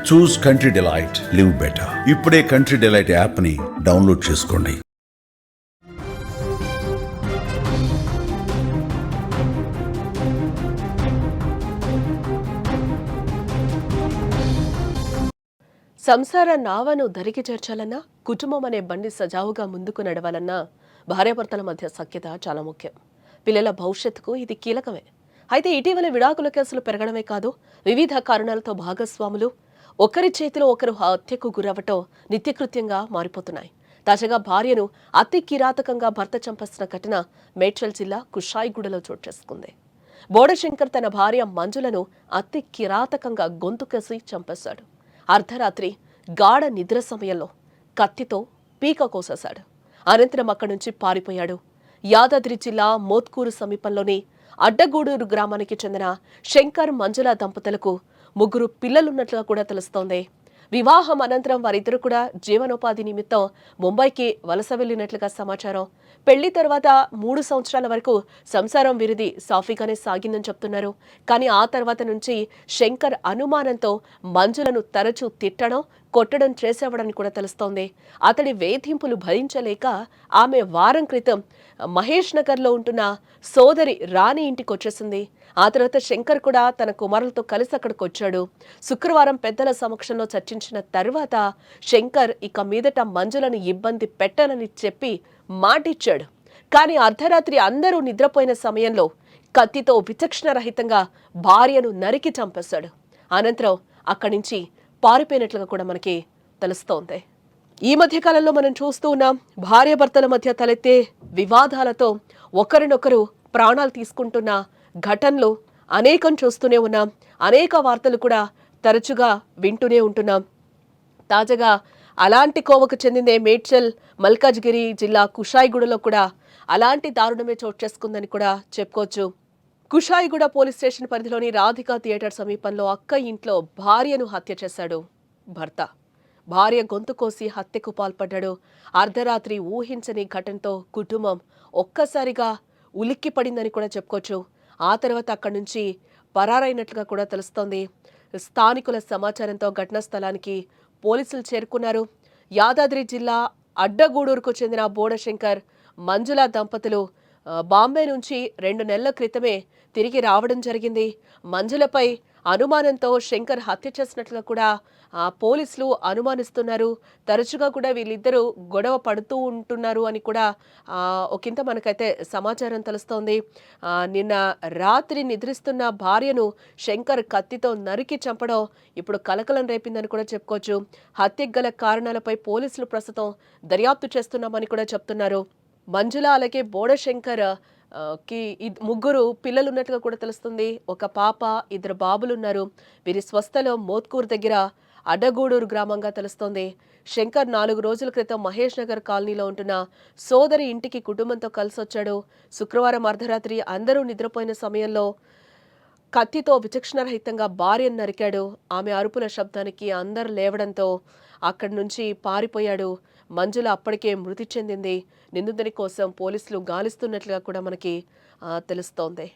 చూస్ country delight, live better. ఇప్పుడే country delight app ని download చేసుకోండి. సంసార నావను దరికి చేర్చాలన్నా, కుటుంబం అనే బండి సజావుగా ముందుకు నడవాలన్నా భార్యాభర్తల మధ్య సఖ్యత చాలా ముఖ్యం. పిల్లల భవిష్యత్తుకు ఇది కీలకమే. అయితే ఇటీవల విడాకుల కేసులు పెరగడమే కాదు, వివిధ కారణాలతో భాగస్వాములు ఒకరి చేతిలో ఒకరు హత్యకు గురవటం నిత్యకృత్యంగా మారిపోతున్నాయి. తాజాగా భార్యను అతి కిరాతకంగా భర్త చంపేసిన ఘటన మేడ్చల్ జిల్లా కుషాయిగూడలో చోటు చేసుకుంది. బోడశంకర్ తన భార్య మంజులను అతి కిరాతకంగా గొంతుకేసి చంపేశాడు. అర్ధరాత్రి గాఢ నిద్ర సమయంలో కత్తితో పీక కోసేశాడు. అనంతరం అక్కడి నుంచి పారిపోయాడు. యాదాద్రి జిల్లా మోత్కూరు సమీపంలోని అడ్డగూడూరు గ్రామానికి చెందిన శంకర్ మంజుల దంపతులకు 3 పిల్లలున్నట్లుగా కూడా తెలుస్తోంది. వివాహం అనంతరం వారిద్దరు కూడా జీవనోపాధి నిమిత్తం ముంబైకి వలస వెళ్లినట్లుగా సమాచారం. పెళ్లి తర్వాత 3 సంవత్సరాల వరకు సంసారం వీరిది సాఫీగానే సాగిందని చెప్తున్నారు. కానీ ఆ తర్వాత నుంచి శంకర్ అనుమానంతో మంజులను తరచూ తిట్టడం, కొట్టడం చేసేవాడని కూడా తెలుస్తోంది. అతడి వేధింపులు భరించలేక ఆమె వారం క్రితం మహేష్ నగర్లో ఉంటున్న సోదరి రాణి ఇంటికి వచ్చేసింది. ఆ తర్వాత శంకర్ కూడా తన కుమారులతో కలిసి అక్కడికి వచ్చాడు. శుక్రవారం పెద్దల సమక్షంలో చర్చించిన తర్వాత శంకర్ ఇక మీదట మంజులను ఇబ్బంది పెట్టనని చెప్పి మాటిచ్చాడు. కానీ అర్ధరాత్రి అందరూ నిద్రపోయిన సమయంలో కత్తితో విచక్షణరహితంగా భార్యను నరికి చంపేశాడు. అనంతరం అక్కడి నుంచి పారిపోయినట్లుగా కూడా మనకి తెలుస్తోంది. ఈ మధ్య కాలంలో మనం చూస్తూ ఉన్నాం, భార్యాభర్తల మధ్య తలెత్తే వివాదాలతో ఒకరినొకరు ప్రాణాలు తీసుకుంటున్న ఘటనలు అనేకం చూస్తూనే ఉన్నాం. అనేక వార్తలు కూడా తరచుగా వింటూనే ఉంటున్నాం. తాజాగా అలాంటి కోవకు చెందిందే మేడ్చల్ మల్కాజ్గిరి జిల్లా కుషాయిగూడలో కూడా అలాంటి దారుణమే చోటు చేసుకుందని కూడా చెప్పుకోవచ్చు. కుషాయిగూడ పోలీస్ స్టేషన్ పరిధిలోని రాధికా థియేటర్ సమీపంలో అక్క ఇంట్లో భార్యను హత్య చేశాడు భర్త. భార్య గొంతు కోసి హత్యకు పాల్పడ్డాడు. అర్ధరాత్రి ఊహించని ఘటనతో కుటుంబం ఒక్కసారిగా ఉలిక్కిపడిందని కూడా చెప్పుకోవచ్చు. ఆ తర్వాత అక్కడి నుంచి పరారైనట్లుగా కూడా తెలుస్తోంది. స్థానికుల సమాచారంతో ఘటనా స్థలానికి పోలీసులు చేరుకున్నారు. యాదాద్రి జిల్లా అడ్డగూడూరుకు చెందిన బోడశంకర్ మంజుల దంపతులు బాంబే నుంచి 2 నెలల క్రితమే తిరిగి రావడం జరిగింది. మంజులపై అనుమానంతో శంకర్ హత్య చేసినట్లుగా కూడా పోలీసులు అనుమానిస్తున్నారు. తరచుగా కూడా వీళ్ళిద్దరూ గొడవ పడుతూ ఉంటున్నారు అని కూడా ఒకంత మనకైతే సమాచారం తెలుస్తోంది. నిన్న రాత్రి నిద్రిస్తున్న భార్యను శంకర్ కత్తితో నరికి చంపడం ఇప్పుడు కలకలం రేపిందని కూడా చెప్పుకోవచ్చు. హత్యకు గల కారణాలపై పోలీసులు ప్రస్తుతం దర్యాప్తు చేస్తున్నామని కూడా చెప్తున్నారు. మంజుల అలాగే బోడశంకర్ కి 3 పిల్లలు ఉన్నట్టుగా కూడా తెలుస్తుంది. ఒక పాప, 2 బాబులున్నారు. వీరి స్వస్థలం మోత్కూరు దగ్గర అడ్డగూడూరు గ్రామంగా తెలుస్తోంది. శంకర్ 4 రోజుల క్రితం మహేష్ నగర్ కాలనీలో ఉంటున్న సోదరి ఇంటికి కుటుంబంతో కలిసొచ్చాడు. శుక్రవారం అర్ధరాత్రి అందరూ నిద్రపోయిన సమయంలో కత్తితో విచక్షణరహితంగా భార్యను నరికాడు. ఆమె అరుపుల శబ్దానికి అందరూ లేవడంతో అక్కడి నుంచి పారిపోయాడు. మంజుల అప్పటికే మృతి చెందింది. నిందితుని కోసం పోలీసులు గాలిస్తున్నట్లుగా కూడా మనకి తెలుస్తోంది.